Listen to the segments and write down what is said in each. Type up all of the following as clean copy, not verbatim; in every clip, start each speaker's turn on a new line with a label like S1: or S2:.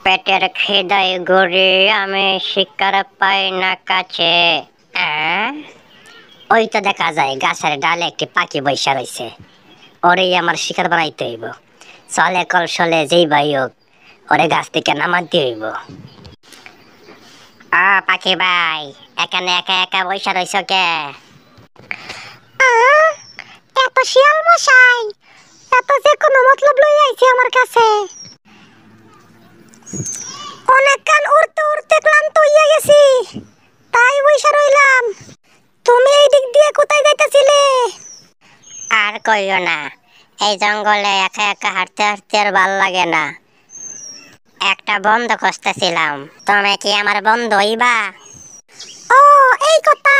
S1: পেটের খিদায় গড়ে আমি শিকার পাই না কাছে। ওই তো দেখা যায় গাছের ডালে একটি পাখি বৈশা রয়েছে। ওরেই আমার শিকার বানাইতে হইব। চলে কলসলে যেই ভাই হোক, ওরে গাছ থেকে নামাতে হইব। পাখি ভাই, এখানে একা একা বৈশা রইছ কে? এত শিয়াল মশাই, এত যে কোনো মতলব লই আইছে আমার কাছে। অনেকক্ষণ উড়তে উড়তে ক্লান্ত হইয়া গেছি, তাই বইসা রইলাম। তুমি এই দিক দিয়ে কোথায় যাইতেছিলে? আর কইও না, এই জঙ্গলে একা একা হাঁটতে হাঁটতে আর ভাল লাগে না। একটা বন্ধু খুঁজতেছিলাম, তুমি কি আমার বন্ধু হইবা? ও, এই কথা।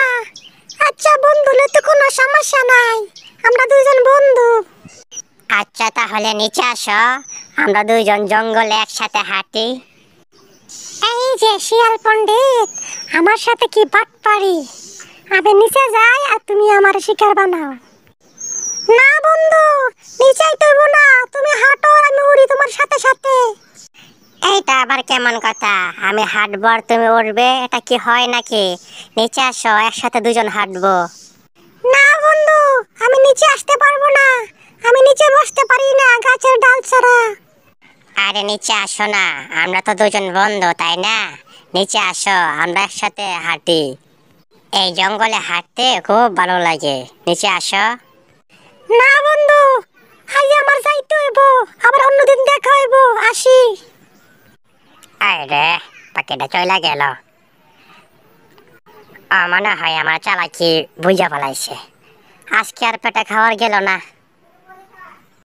S1: আচ্ছা, বন্ধু হলে তো কোনো সমস্যা নাই, আমরা দুইজন বন্ধু। আচ্ছা, তাহলে নিচে আসো, আমরা দুইজন জঙ্গলে একসাথে হাঁটি। এই যে শিয়াল পণ্ডিত, আমার সাথে কি বাটপারি? আমি নিচে যাই আর তুমি আমার শিকার বানাও। না বন্ধু, নিচেই তুইব না, তুমি হাঁটো আর আমি উড়ি তোমার সাথে সাথে। এইটা আবার কেমন কথা? আমি হাঁটবো আর তুমি উড়বে, এটা কি হয় নাকি? নিচে আসো, একসাথে দুজন হাঁটবো। না বন্ধু, আমি নিচে আসতে পারবো না, আমি নিচে বসতে পারি না গাছের ডাল ছাড়া। আরে নিচে আসো না, আমরা তো দুজন বন্ধু, তাই না? নিচে আসো, আমরা একসাথে হাঁটি। এই জঙ্গলে হাঁটতে খুব ভালো লাগে, নিচে আসো। না বন্ধু, আজ আমার যাইতে হইব, আবার অন্যদিন দেখা হইব, আসি। আরে পাখিটা চলে গেল। মনে হয় আমার চালাকি বুঝা ফেলাইছে, আজকে আর পেটে খাওয়ার গেল না।